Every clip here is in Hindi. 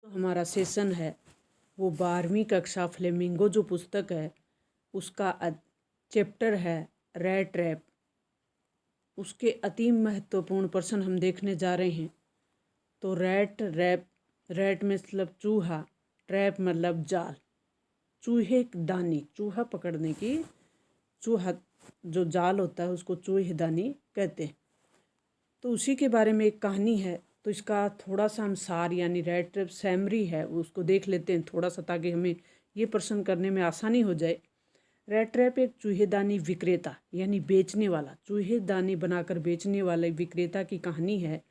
हमारा सेशन है वो 12वीं कक्षा फ्लेमिंगो जो पुस्तक है उसका चैप्टर है रैट रैप। उसके अति महत्वपूर्ण प्रश्न हम देखने जा रहे हैं। तो रैट रैप, रैट मतलब चूहा, ट्रैप मतलब जाल। चूहे दानी, चूहा पकड़ने की, चूहा जो जाल होता है उसको चूहेदानी कहते हैं। तो उसी के बारे में एक कहानी है। तो इसका थोड़ा सा हम सार यानी रैट ट्रैप सैमरी है उसको देख लेते हैं थोड़ा सा, ताकि हमें ये प्रश्न करने में आसानी हो जाए। रैट ट्रैप एक चूहेदानी विक्रेता यानी बेचने वाला, चूहेदानी बनाकर बेचने वाले विक्रेता की कहानी है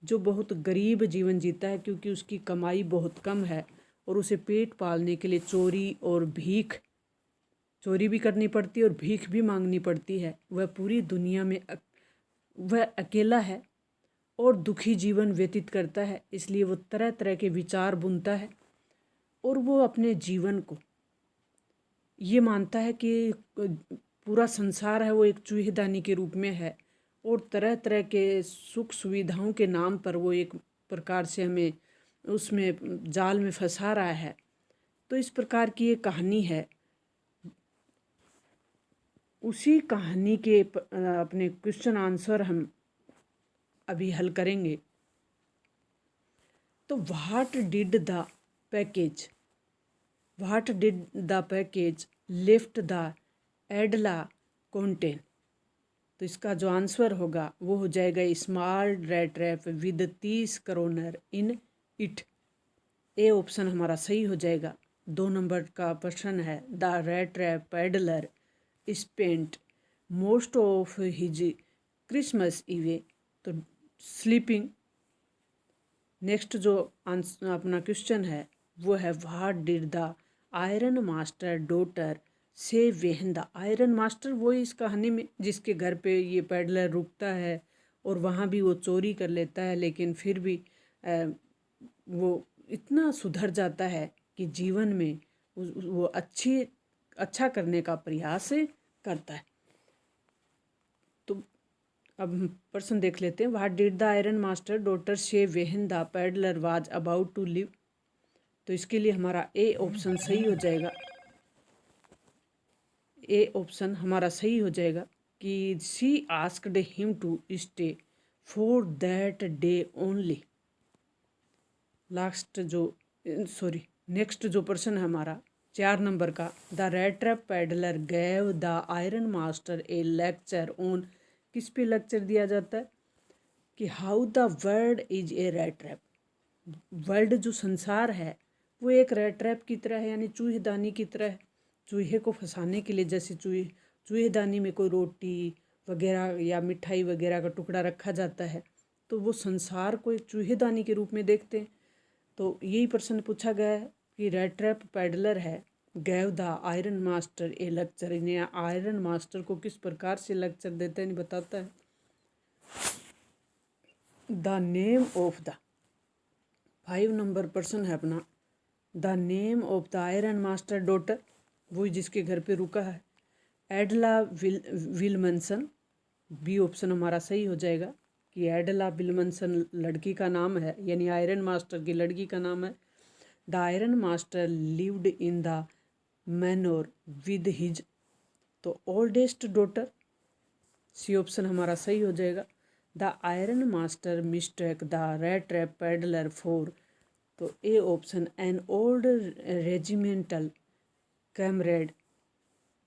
जो बहुत गरीब जीवन जीता है क्योंकि उसकी कमाई बहुत कम है और उसे पेट पालने के लिए चोरी भी करनी पड़ती है और भीख भी मांगनी पड़ती है। वह पूरी दुनिया में वह अकेला है और दुखी जीवन व्यतीत करता है, इसलिए वो तरह तरह के विचार बुनता है और वो अपने जीवन को ये मानता है कि पूरा संसार है वो एक चूहेदानी के रूप में है और तरह तरह के सुख सुविधाओं के नाम पर वो एक प्रकार से हमें उसमें जाल में फंसा रहा है। तो इस प्रकार की ये कहानी है। उसी कहानी के अपने क्वेश्चन आंसर हम अभी हल करेंगे। तो what did the package lift the Edla contain. तो इसका जो आंसर होगा वो हो जाएगा small rat trap with 30 kronor in it. A option हमारा सही हो जाएगा। 2 नंबर का प्रश्न है the rat trap peddler spent most of his Christmas eve, तो स्लीपिंग। नेक्स्ट जो अपना क्वेश्चन है वो है what did the iron master daughter say when the. Iron master वो इस कहानी में जिसके घर पे ये पैडलर रुकता है और वहाँ भी वो चोरी कर लेता है, लेकिन फिर भी वो इतना सुधर जाता है कि जीवन में वो अच्छा करने का प्रयास करता है। तो अब हम प्रश्न देख लेते हैं। What did the iron master daughter say when the peddler was about to leave. तो इसके लिए हमारा ए ऑप्शन सही हो जाएगा। ए ऑप्शन हमारा सही हो जाएगा कि she asked him to stay for that day only. Next जो प्रश्न है हमारा 4 नंबर का, the rat trap peddler gave the iron master a lecture on. किस पे लेक्चर दिया जाता है कि how the world is a rat trap. World जो संसार है वो एक रैट ट्रैप की तरह है यानी चूहेदानी की तरह है। चूहे को फंसाने के लिए जैसे चूहेदानी में कोई रोटी वगैरह या मिठाई वगैरह का टुकड़ा रखा जाता है, तो वो संसार को एक चूहेदानी के रूप में देखते हैं। तो यही प्रश्न पूछा गया है कि रैट ट्रैप पैडलर है gave the iron master a lecture. इन्हें आयरन मास्टर को किस प्रकार से लेक्चर देता है बताता है। The name of the 5 number प्रश्न है अपना, the name of the iron master daughter, वो जिसके घर पे रुका है, एडला विल्मनसन। बी ऑप्शन हमारा सही हो जाएगा कि एडला विल्मनसन लड़की का नाम है यानी आयरन मास्टर की लड़की का नाम है। The iron master lived in the manor with his, तो ओल्डेस्ट डॉटर। सी ऑप्शन हमारा सही हो जाएगा। The iron master mistake the rat trap peddler for, तो A option an old regimental comrade.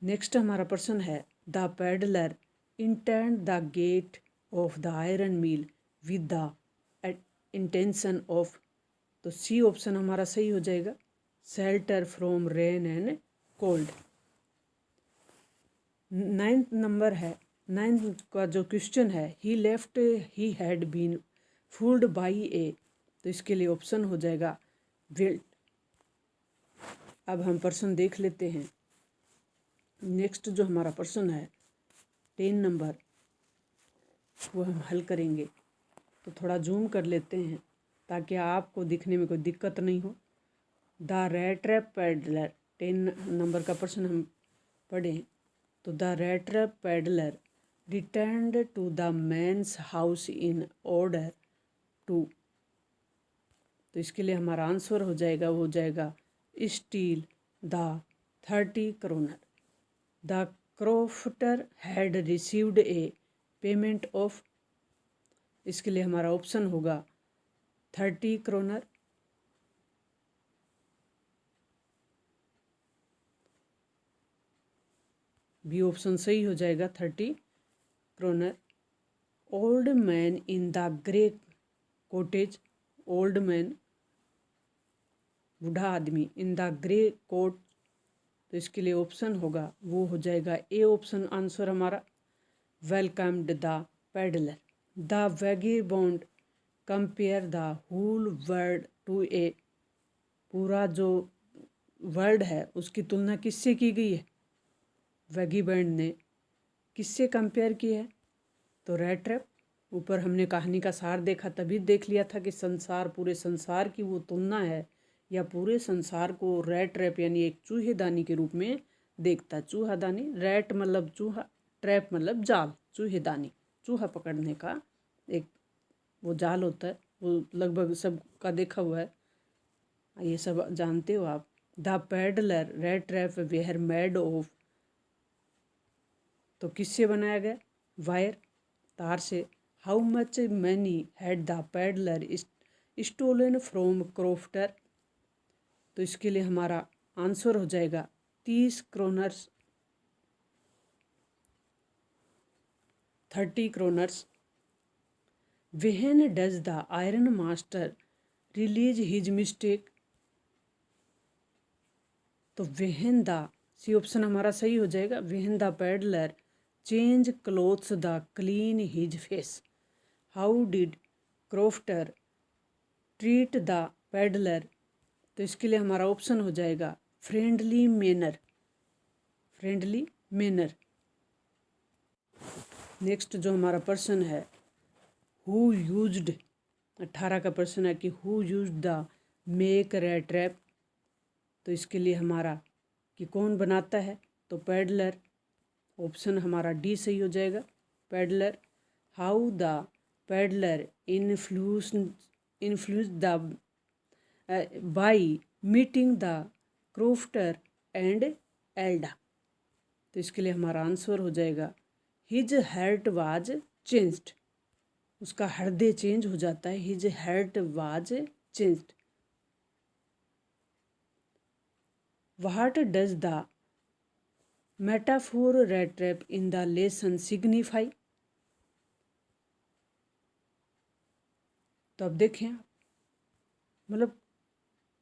Next हमारा प्रश्न है the peddler intend the gate of the iron mill with the intention of, तो सी ऑप्शन हमारा सही हो जाएगा shelter from rain and cold. 9th number है, 9th का जो क्वेश्चन है he left he had been fooled by a, तो इसके लिए ऑप्शन हो जाएगा विल्ट। अब हम प्रश्न देख लेते हैं। नेक्स्ट जो हमारा प्रश्न है 10 नंबर वो हम हल करेंगे। तो थोड़ा जूम कर लेते हैं ताकि आपको दिखने में कोई दिक्कत नहीं हो। The rat trap peddler 10 number का प्रश्न हम पढ़ें। तो the rat trap peddler returned to the man's house in order to, तो इसके लिए हमारा आंसर हो जाएगा, वो हो जाएगा steal the 30 kronor. The crofter had received a payment of, इसके लिए हमारा ऑप्शन होगा 30 करोनर। बी ऑप्शन सही हो जाएगा 30 kronor. Old man in the grey cottage, old man बूढ़ा आदमी, इन द ग्रे कोट, तो इसके लिए ऑप्शन होगा, वो हो जाएगा ए ऑप्शन आंसर हमारा। Welcomed the peddler. The vagabond compare the whole world to a, पूरा जो वर्ल्ड है उसकी तुलना किससे की गई है? वैगेबॉन्ड ने किससे कंपेयर की है? तो रैट ट्रैप। ऊपर हमने कहानी का सार देखा, तभी देख लिया था कि संसार, पूरे संसार की वो तुलना है, या पूरे संसार को रैट ट्रैप यानी एक चूहेदानी के रूप में देखता है। चूहादानी, रैट मतलब चूहा, ट्रैप मतलब जाल, चूहेदानी चूहा पकड़ने का एक वो जाल होता है, वो लगभग सबका देखा हुआ है, ये सब जानते हो आप। The peddler rat trap were made of, तो किससे बनाया गया? वायर, तार से। How much money had the peddler stolen from crofter, तो इसके लिए हमारा आंसर हो जाएगा 30 kronors, 30 kronors. When does the iron master realise his mistake, तो व्हेन द, सी ऑप्शन हमारा सही हो जाएगा। When the peddler change clothes the clean his face, how did crofter treat the peddler, तो इसके लिए हमारा ऑप्शन हो जाएगा friendly manner, friendly manner. Next जो हमारा प्रश्न है, हु यूज्ड, 18 का प्रश्न है कि who used the make rat trap, तो इसके लिए हमारा कि कौन बनाता है? तो पैडलर, ऑप्शन हमारा डी सही हो जाएगा, peddler. How the peddler influence the by meeting the crofter and एल्डा, तो इसके लिए हमारा आंसर हो जाएगा हिज हार्ट वाज चेंज्ड, उसका हृदय चेंज हो जाता है, his heart was changed. What does the metaphor rat trap in the lesson signify, तो अब देखें मतलब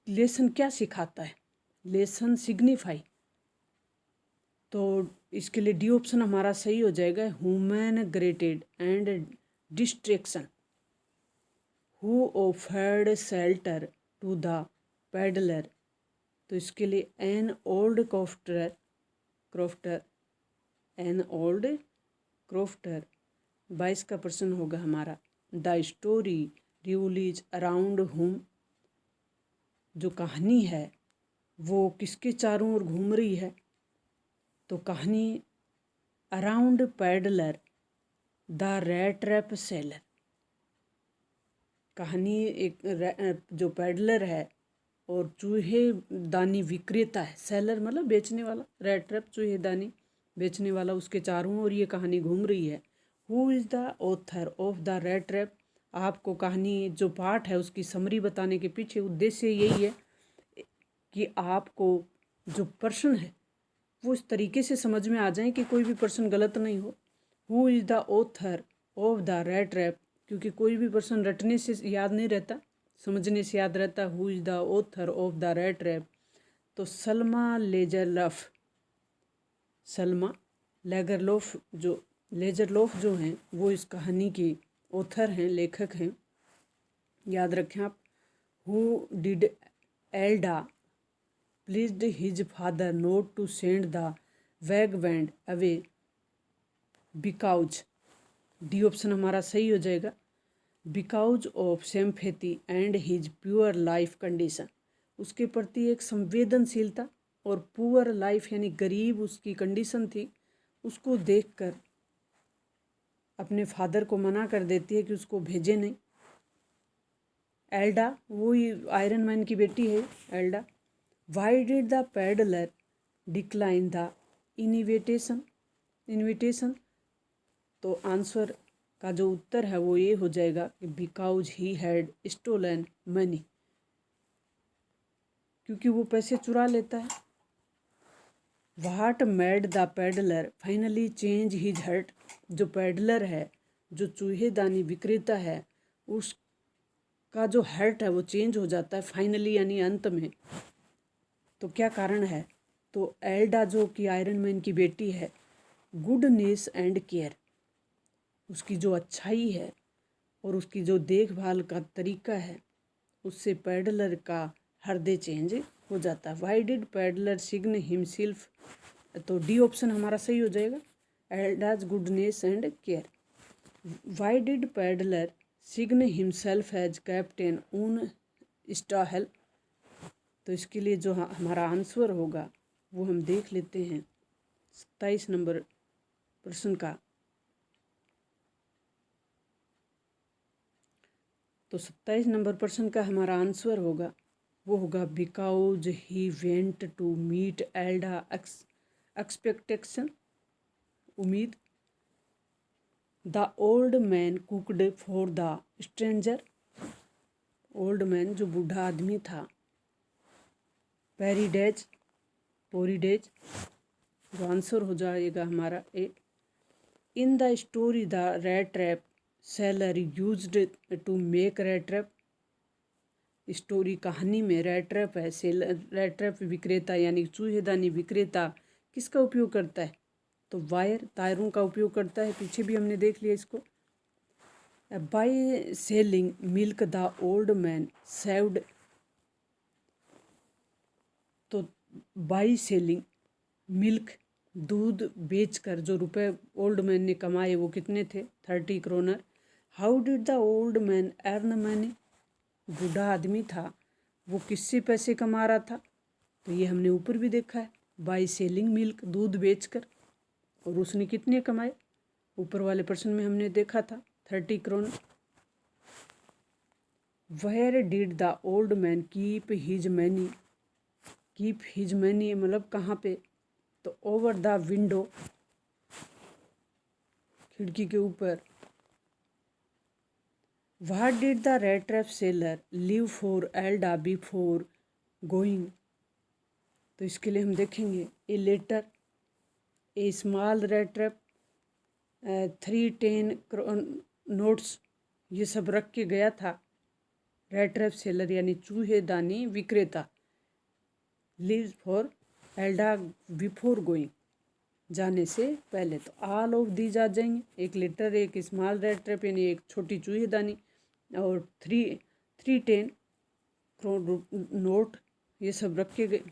लेसन क्या सिखाता है? लेसन सिग्निफाई, तो इसके लिए डी ऑप्शन हमारा सही हो जाएगा, human greeted and distraction, who offered shelter to the peddler, तो इसके लिए an old crofter an old crofter. 22 का प्रश्न होगा हमारा, द स्टोरी रिवॉल्व्स अराउंड हुम, जो कहानी है वो किसके चारों ओर घूम रही है? तो कहानी around peddler the rat trap seller, कहानी एक जो पैडलर है और चूहे दानी विक्रेता है, सेलर मतलब बेचने वाला, रैट ट्रैप चूहे दानी बेचने वाला, उसके चारों ओर ये कहानी घूम रही है। Who is the author of the rat trap, आपको कहानी जो पार्ट है उसकी समरी बताने के पीछे उद्देश्य यही है कि आपको जो प्रश्न है वो इस तरीके से समझ में आ जाए कि कोई भी प्रश्न गलत नहीं हो। Who is the author of the rat trap, क्योंकि कोई भी प्रश्न रटने से याद नहीं रहता, समझने से याद रहता। Who is the author of the rat trap, तो सल्मा लेजरलोफ जो हैं वो इस कहानी के ऑथर हैं, लेखक हैं, याद रखें आप। हु डिड एल्डा pleased his father not to send the vagabond away, because, D option हमारा सही हो जाएगा, because of sympathy and his pure life condition, उसके प्रति एक संवेदनशीलता और पुअर लाइफ यानी गरीब उसकी कंडीशन थी, उसको देखकर अपने फादर को मना कर देती है कि उसको भेजे नहीं। एल्डा, वही आयरन मैन की बेटी है एल्डा। Why did the peddler decline the invitation? तो आंसर का जो उत्तर है वो ये हो जाएगा कि because he had stolen money, क्योंकि वो पैसे चुरा लेता है। What made the peddler finally change his heart? जो पैडलर है, जो चूहेदानी विक्रेता है, उसका जो हर्ट है वो चेंज हो जाता है फाइनली यानी अंत में। तो क्या कारण है? तो एल्डा जो कि आयरन मैन की बेटी है, गुडनेस एंड केयर, उसकी जो अच्छाई है और उसकी जो देखभाल का तरीका है, उससे पैडलर का हृदय चेंज हो जाता है। Why did peddler sign himself? तो डी ऑप्शन हमारा सही हो जाएगा, एल्डाज goodness and care. Why did peddler sign himself as captain von Stahl? तो इसके लिए जो हमारा आंसर होगा वो हम देख लेते हैं 27 नंबर प्रश्न का। तो 27 नंबर प्रश्न का हमारा आंसर होगा वो होगा because he went to meet एल्डा एक्सपेक्टेशन, उम्मीद। The old man cooked for the stranger, old man जो बूढ़ा आदमी था। पोरीडेज, जो आंसर हो जाएगा हमारा A. In the story the rat trap seller used to make rat trap, story कहानी में रैट ट्रैप है, रैट ट्रैप विक्रेता यानी चूहेदानी विक्रेता किसका उपयोग करता है? तो वायर, तारों का उपयोग करता है। पीछे भी हमने देख लिया इसको। By selling milk the old man saved, तो बाई सेलिंग मिल्क, दूध बेचकर जो रुपए ओल्ड मैन ने कमाए वो कितने थे? 30 kronor. How did the old man earn money? बूढ़ा आदमी था, वो किससे पैसे कमा रहा था? तो ये हमने ऊपर भी देखा है, बाई सेलिंग मिल्क, दूध बेचकर। और उसने कितने कमाए? ऊपर वाले प्रश्न में हमने देखा था 30 kronor. Where did the old man keep his money? Keep his money मतलब कहाँ पे? तो ओवर द विंडो, खिड़की के ऊपर। What did the rat trap seller leave for एल्डा बिफोर गोइंग? तो इसके लिए हम देखेंगे a letter, a small rat trap, 310 notes, ये सब रख के गया था रेड ट्रैप सेलर यानी चूहेदानी विक्रेता। लीव फॉर एल्डा बिफोर गोइंग, जाने से पहले। तो ऑल ऑफ दीज आ जाएंगे, एक लेटर, एक स्मॉल रेड ट्रैप यानी एक छोटी चूहेदानी, और 310 नोट, ये सब रखे गए,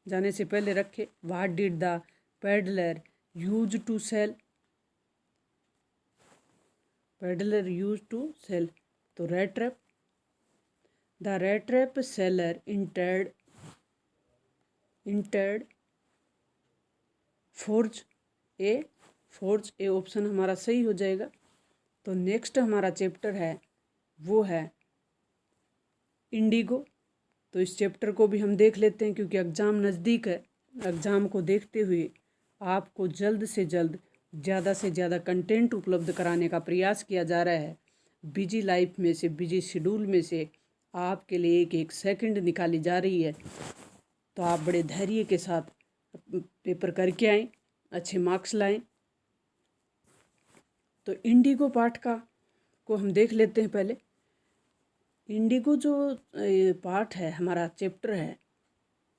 जाने से पहले रखे। What did the peddler use to sell? Peddler use to sell, तो rat trap. The rat trap seller entered forge A option हमारा सही हो जाएगा। तो नेक्स्ट हमारा चैप्टर है वो है इंडिगो। तो इस चैप्टर को भी हम देख लेते हैं क्योंकि एग्ज़ाम नज़दीक है। एग्ज़ाम को देखते हुए आपको जल्द से जल्द ज़्यादा से ज़्यादा कंटेंट उपलब्ध कराने का प्रयास किया जा रहा है। बिजी लाइफ में से, बिजी शेड्यूल में से आपके लिए एक एक सेकंड निकाली जा रही है। तो आप बड़े धैर्य के साथ पेपर करके आएँ, अच्छे मार्क्स लाएं। तो इंडिगो पाठ को हम देख लेते हैं पहले। इंडिगो जो पाठ है, हमारा चैप्टर है,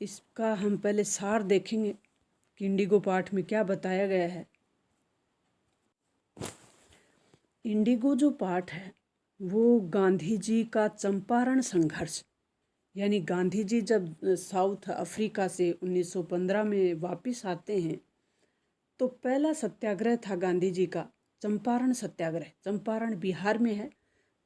इसका हम पहले सार देखेंगे कि इंडिगो पाठ में क्या बताया गया है। इंडिगो जो पाठ है वो गांधी जी का चंपारण संघर्ष, यानी गांधी जी जब साउथ अफ्रीका से 1915 में वापस आते हैं तो पहला सत्याग्रह था गांधी जी का चंपारण सत्याग्रह। चंपारण बिहार में है।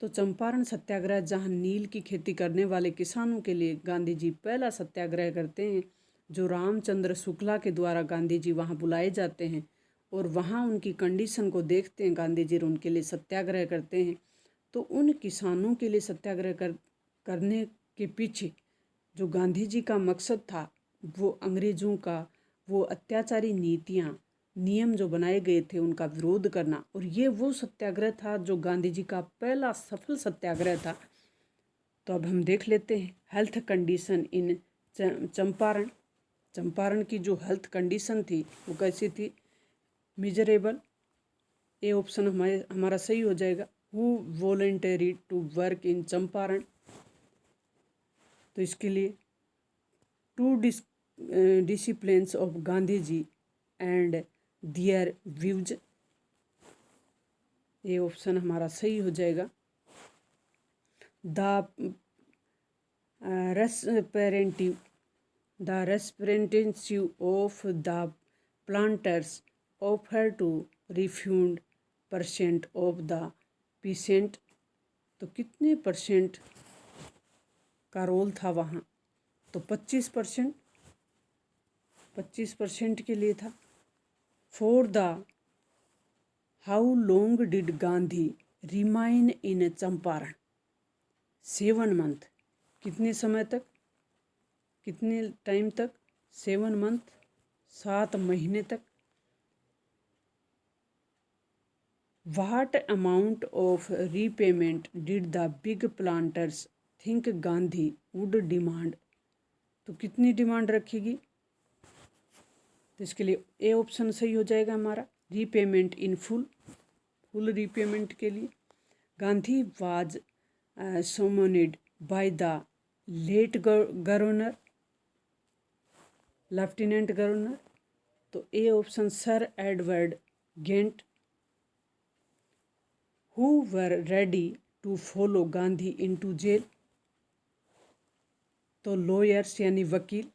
तो चंपारण सत्याग्रह, जहाँ नील की खेती करने वाले किसानों के लिए गांधी जी पहला सत्याग्रह करते हैं, जो रामचंद्र शुक्ला के द्वारा गांधी जी वहाँ बुलाए जाते हैं और वहाँ उनकी कंडीशन को देखते हैं गांधी जी, उनके लिए सत्याग्रह करते हैं। तो उन किसानों के लिए सत्याग्रह करने के पीछे जो गांधी जी का मकसद था, वो अंग्रेज़ों का वो अत्याचारी नीतियाँ, नियम जो बनाए गए थे उनका विरोध करना। और ये वो सत्याग्रह था जो गांधी जी का पहला सफल सत्याग्रह था। तो अब हम देख लेते हैं health condition in Champaran. Champaran की जो हेल्थ कंडीशन थी वो कैसी थी? मिजरेबल। ये ऑप्शन हमारा सही हो जाएगा। Who voluntary to work in Champaran. तो इसके लिए two disciplines of Gandhi ji and their views. ये ऑप्शन हमारा सही हो जाएगा। The representative of the planters offer to refund % of the peasant। तो कितने % का रोल था वहाँ? तो 25%। 25% के लिए था। For the how long did Gandhi remain in Champaran? 7 month. कितने समय तक, कितने टाइम तक? 7 मंथ, 7 महीने तक। What amount of repayment did the big planters think Gandhi would demand? तो कितनी डिमांड रखेगी? तो इसके लिए ए ऑप्शन सही हो जाएगा हमारा, repayment in full. Full repayment के लिए Gandhi was summoned by the late governor, lieutenant governor. तो A option sir Edward Gait. Who were ready to follow Gandhi into jail? तो लॉयर्स यानी वकील।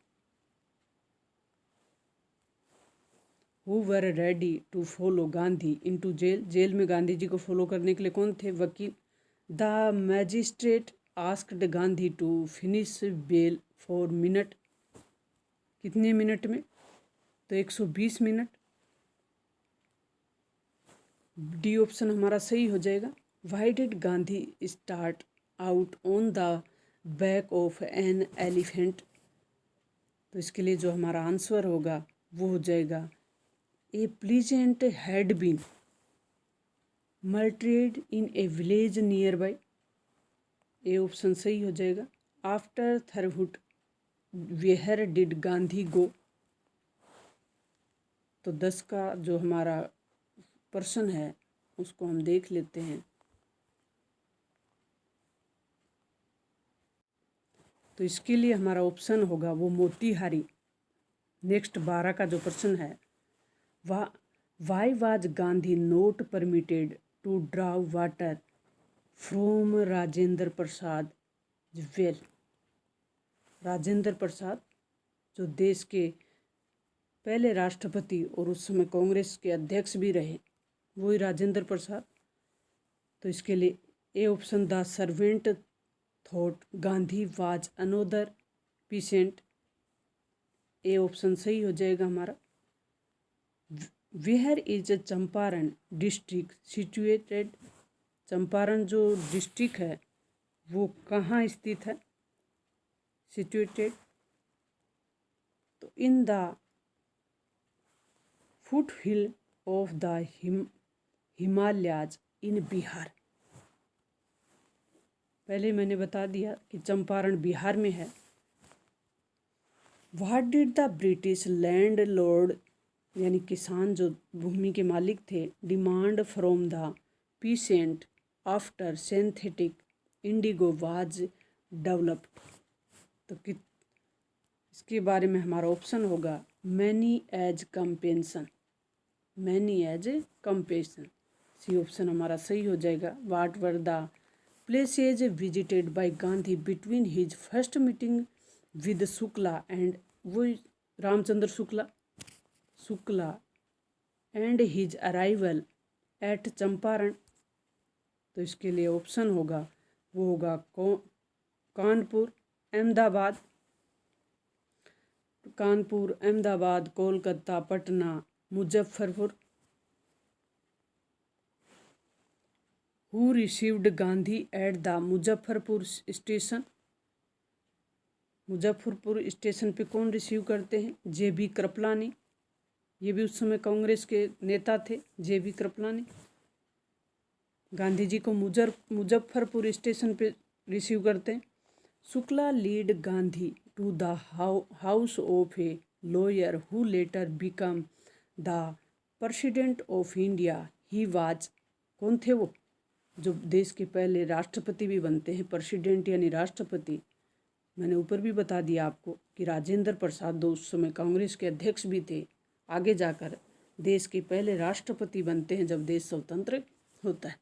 Who were ready to follow Gandhi into jail. Jail में गांधी जी को फॉलो करने के लिए कौन थे? वकील। The magistrate asked Gandhi to finish bail for minute. कितने मिनट में? तो 120 मिनट। डी ऑप्शन हमारा सही हो जाएगा। Y did Gandhi start out on the back of an elephant? तो इसके लिए जो हमारा आंसर होगा वो हो जाएगा a peasant had been murdered in a village near by. A option सही हो जाएगा। After Tirhut where did Gandhi go? तो 10 का जो हमारा प्रश्न है उसको हम देख लेते हैं। तो इसके लिए हमारा ऑप्शन होगा वो मोतीहारी। नेक्स्ट 12 का जो प्रश्न है, why was Gandhi not permitted to draw water from Rajendra Prasad well? Rajendra Prasad जो देश के पहले राष्ट्रपति और उस समय कांग्रेस के अध्यक्ष भी रहे, वही राजेंद्र प्रसाद। तो इसके लिए A option the servant thought Gandhi was another peasant. A option सही हो जाएगा हमारा। Where is Champaran district situated? Champaran जो डिस्ट्रिक्ट है वो कहाँ स्थित है? सिचुएटेड। तो in the foot hill of the Himalayas in Bihar. पहले मैंने बता दिया कि चंपारण बिहार में है। What did the British landlord यानी किसान जो भूमि के मालिक थे demand from the peasant after synthetic indigo was developed? तो इसके बारे में हमारा ऑप्शन होगा money as compensation. Money as compensation, C option हमारा सही हो जाएगा। What were the places visited by Gandhi between his first meeting with Shukla and वो Ramchandra Shukla and his arrival at Champaran? तो इसके लिए ऑप्शन होगा वो होगा Kanpur, Ahmedabad, Kolkata, Patna, Muzaffarpur. Who received Gandhi at the Muzaffarpur station. Muzaffarpur station पे कौन रिसीव करते हैं? JB कृपलानी। ये भी उस समय कांग्रेस के नेता थे, JB कृपलानी। गांधी जी को मुजफ्फरपुर स्टेशन पे रिसीव करते हैं। Shukla lead Gandhi to the house of a lawyer who later become the president of India. He was, कौन थे वो? जो देश के पहले राष्ट्रपति भी बनते हैं, प्रेसिडेंट यानी राष्ट्रपति। मैंने ऊपर भी बता दिया आपको कि राजेंद्र प्रसाद उस समय कांग्रेस के अध्यक्ष भी थे। आगे जाकर देश के पहले राष्ट्रपति बनते हैं जब देश स्वतंत्र होता है।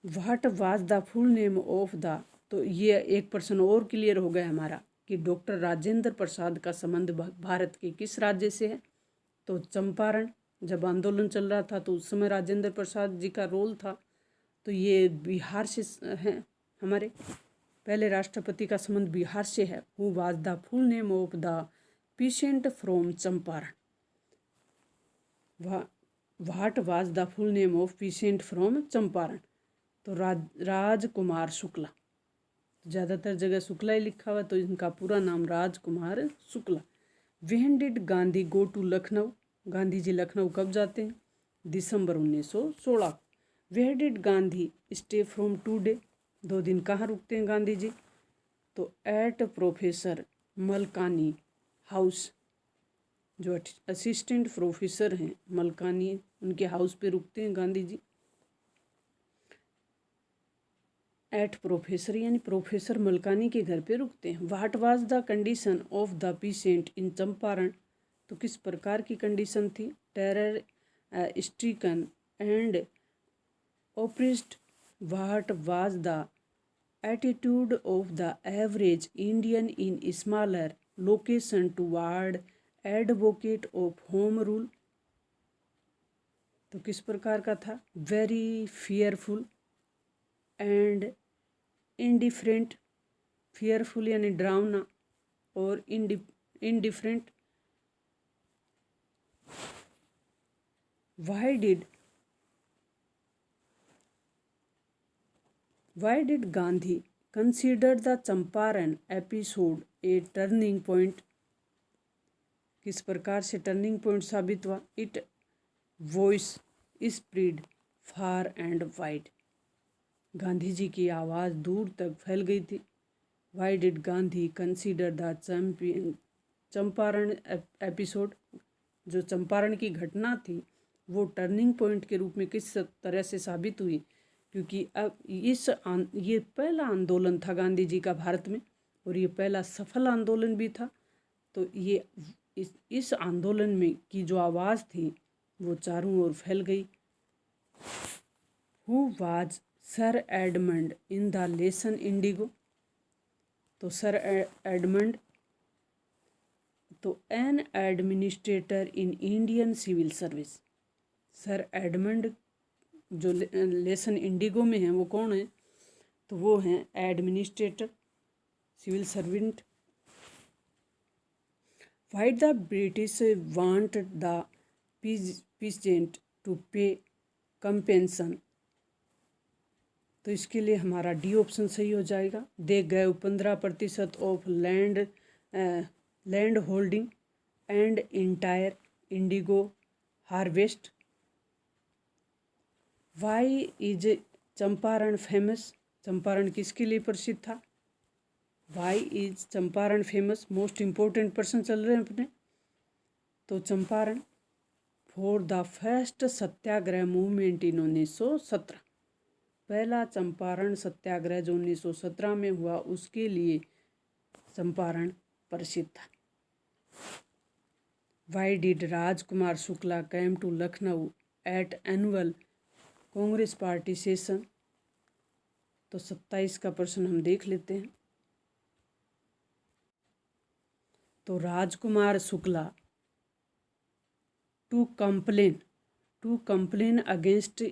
What was the full name of the, तो ये एक प्रश्न और क्लियर हो गया हमारा कि डॉक्टर राजेंद्र प्रसाद का संबंध भारत के किस राज्य से है? तो चंपारण, जब आंदोलन चल रहा था तो उस समय राजेंद्र प्रसाद जी का रोल था। तो ये बिहार से हैं, हमारे पहले राष्ट्रपति का संबंध बिहार से है। Who was the full name of the patient from Champaran. What was the full name of patient from Champaran? तो राजकुमार शुक्ला। ज़्यादातर जगह शुक्ला ही लिखा हुआ, तो इनका पूरा नाम Rajkumar Shukla. When did Gandhi go to Lucknow? Gandhi ji Lucknow कब जाते हैं? दिसंबर 1916। Where did Gandhi stay from 2 day? 2 दिन कहाँ रुकते हैं गांधी जी? तो एट प्रोफेसर मलकानी हाउस। जो असिस्टेंट प्रोफेसर हैं मलकानी, उनके हाउस पे रुकते हैं गांधी जी। एट प्रोफेसर यानी प्रोफेसर मलकानी के घर पे रुकते हैं। What was the condition of the patient in Champaran? तो किस प्रकार की कंडीशन थी? Terror stricken and oppressed. What was the attitude of the average Indian in smaller location toward advocate of home rule? तो किस प्रकार का था? Very fearful and indifferent. Fearful यानी डरावना और indifferent. Why did Gandhi consider the Champaran episode a turning point? किस प्रकार से टर्निंग पॉइंट साबित हुआ? It voice spread far and wide. Gandhi ji की आवाज़ दूर तक फैल गई थी। Y did Gandhi consider the Champaran episode? जो चंपारण की घटना थी वो टर्निंग पॉइंट के रूप में किस तरह से साबित हुई? क्योंकि अब ये पहला आंदोलन था गांधी जी का भारत में, और ये पहला सफल आंदोलन भी था। तो ये इस आंदोलन में की जो आवाज़ थी वो चारों ओर फैल गई। Who was sir Edmund in the lesson indigo? तो सर एडमंड तो an administrator in Indian civil service. Sir Edmund जो लेसन इंडिगो में हैं वो कौन है? तो वो हैं administrator, civil servant. Why the British want the peasant to pay compensation? तो इसके लिए हमारा डी ऑप्शन सही हो जाएगा। दे गए 15% of land holding and entire indigo harvest. Why is Champaran famous? Champaran किसके लिए प्रसिद्ध था? Why is Champaran famous? Most important प्रश्न चल रहे हैं अपने। तो Champaran for the first satyagraha movement in 1917। पहला चंपारण सत्याग्रह जो 1917 में हुआ उसके लिए चंपारण प्रसिद्ध था। Why did Rajkumar Shukla came to Lucknow at annual Congress party session? तो 27 का प्रश्न हम देख लेते हैं। तो Rajkumar Shukla to complain against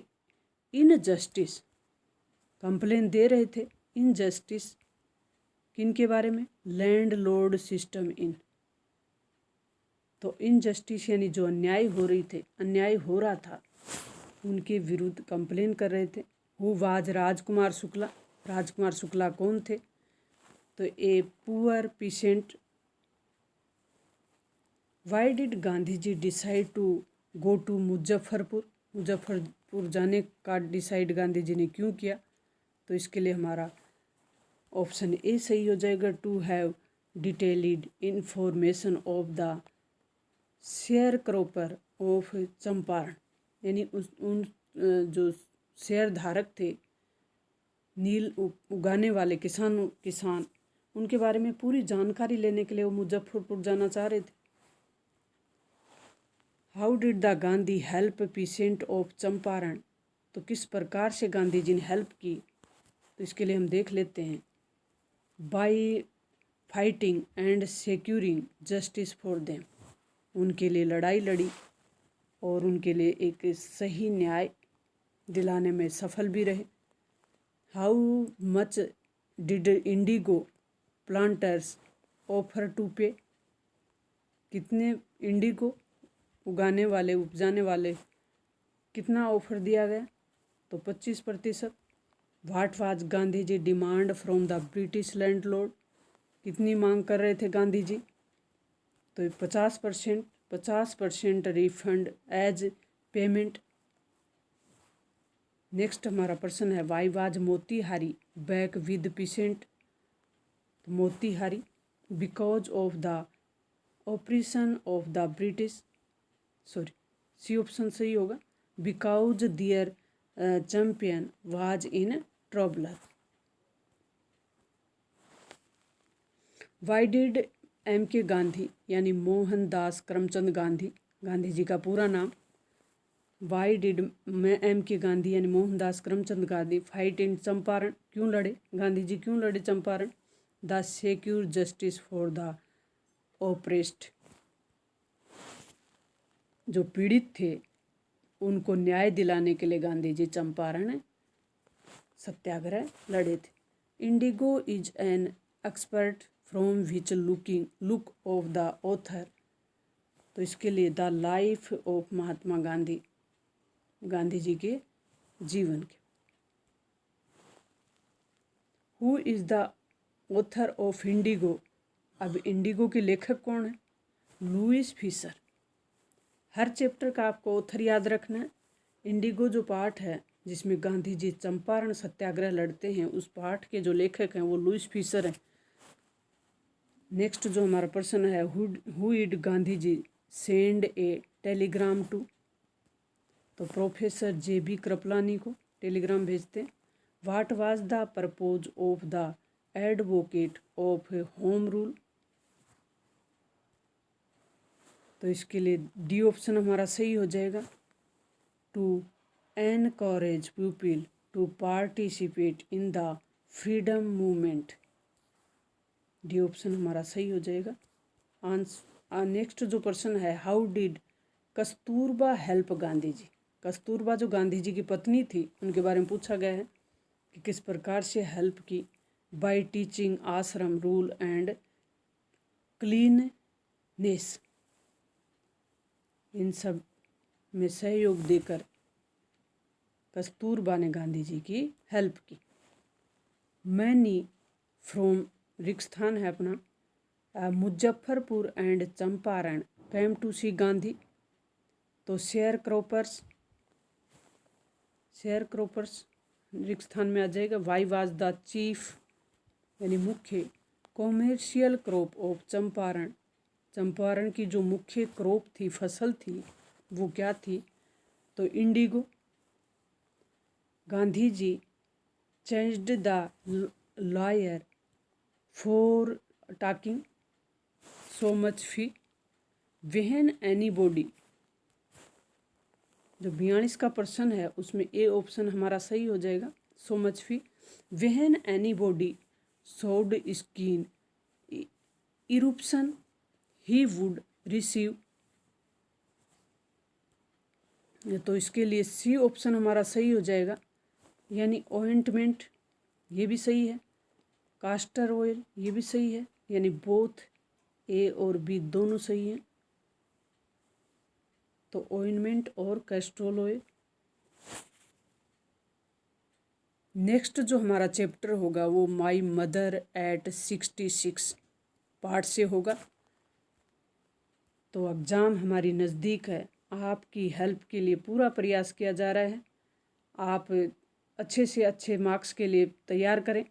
injustice, complain दे रहे थे इनजस्टिस किन के बारे में? Land lord system in. तो इनजस्टिस यानी जो अन्याय हो रहा था उनके विरुद्ध कंप्लेन कर रहे थे। हु वाज राजकुमार शुक्ला, राजकुमार शुक्ला कौन थे? तो a poor peasant. Why did Gandhi ji decide to go to Muzaffarpur, Muzaffarpur जाने का डिसाइड गांधी जी ने क्यों किया? तो इसके लिए हमारा ऑप्शन ए सही हो जाएगा, to have detailed information of the sharecropper of Champaran, यानी उन जो शेयर धारक थे, नील उगाने वाले किसान उनके बारे में पूरी जानकारी लेने के लिए वो मुजफ्फरपुर जाना चाह रहे थे। How did the Gandhi help pheasant of Champaran, तो किस प्रकार से गांधी जी ने हेल्प की? तो इसके लिए हम देख लेते हैं, by fighting and securing justice for them, उनके लिए लड़ाई लड़ी और उनके लिए एक सही न्याय दिलाने में सफल भी रहे। How much did indigo planters offer to pay, कितने इंडिगो उपजाने वाले कितना ऑफर दिया गया? तो 25%। What was Gandhi ji demand from the British landlord, कितनी मांग कर रहे थे गांधी जी? तो 50% रिफंड एज पेमेंट। नेक्स्ट हमारा प्रश्न है, why was Motihari back with peasant, Motihari because of the operation of the British, sorry C option सही होगा, because their champion was in trouble. Why did M K Gandhi, यानी मोहनदास करमचंद गांधी, गांधी जी का पूरा नाम, Y did M K Gandhi यानी मोहनदास करमचंद गांधी फाइट इन चंपारण, क्यों लड़े गांधी जी, क्यों लड़े Champaran? The secure justice for the oppressed, जो पीड़ित थे उनको न्याय दिलाने के लिए गांधी जी चंपारण सत्याग्रह लड़े थे। Indigo is an expert from which look of the author, तो इसके लिए the life of Mahatma Gandhi, Gandhi ji के जीवन के। Who is the author of Indigo, अब इंडिगो के लेखक कौन है? Lewis Fisher. हर चैप्टर का आपको ऑथर याद रखना है। इंडिगो जो पाठ है जिसमें गांधी जी चंपारण सत्याग्रह लड़ते हैं, उस पाठ के जो लेखक हैं वो लुईस फिशर हैं। नेक्स्ट जो हमारा प्रश्न है, who did Gandhi ji send a telegram to, तो प्रोफेसर JB कृपलानी को टेलीग्राम भेजते। What was the purpose of the advocate of home rule, तो इसके लिए डी ऑप्शन हमारा सही हो जाएगा, to encourage people to participate in the freedom movement, D option हमारा सही हो जाएगा। नेक्स्ट जो प्रश्न है, how did Kasturba help Gandhi ji, Kasturba जो गांधी जी की पत्नी थी उनके बारे में पूछा गया है कि किस प्रकार से हेल्प की? बाय टीचिंग आश्रम रूल एंड क्लीननेस, इन सब में सहयोग देकर कस्तूरबा ने गांधी जी की हेल्प की। मैनी फ्रॉम रिक्स्थान है अपना, Muzaffarpur and Champaran came to see Gandhi, तो शेयर क्रॉपर्स रिक्स्थान में आ जाएगा। वाई वाज द चीफ, यानी मुख्य commercial crop of Champaran, Champaran की जो मुख्य क्रॉप थी, फसल थी, वो क्या थी? तो indigo. Gandhi ji changed the lawyer for talking so much fee, when anybody, जो 42 का प्रश्न है उसमें ए ऑप्शन हमारा सही हो जाएगा, so much fee. When anybody showed skin eruption he would receive, तो इसके लिए सी ऑप्शन हमारा सही हो जाएगा, यानी ऑइंटमेंट, ये भी सही है। कास्टर ऑयल, ये भी सही है, यानी बोथ ए और बी दोनों सही हैं। तो ऑइंटमेंट और कैस्ट्रोल ऑयल। नेक्स्ट जो हमारा चैप्टर होगा वो माई मदर एट 66 पार्ट से होगा। तो एग्ज़ाम हमारी नज़दीक है, आपकी हेल्प के लिए पूरा प्रयास किया जा रहा है। आप अच्छे से अच्छे मार्क्स के लिए तैयार करें,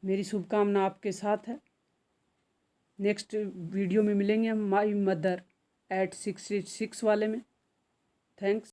मेरी शुभकामना आपके साथ है। नेक्स्ट वीडियो में मिलेंगे हम माई मदर एट 66 वाले में। थैंक्स।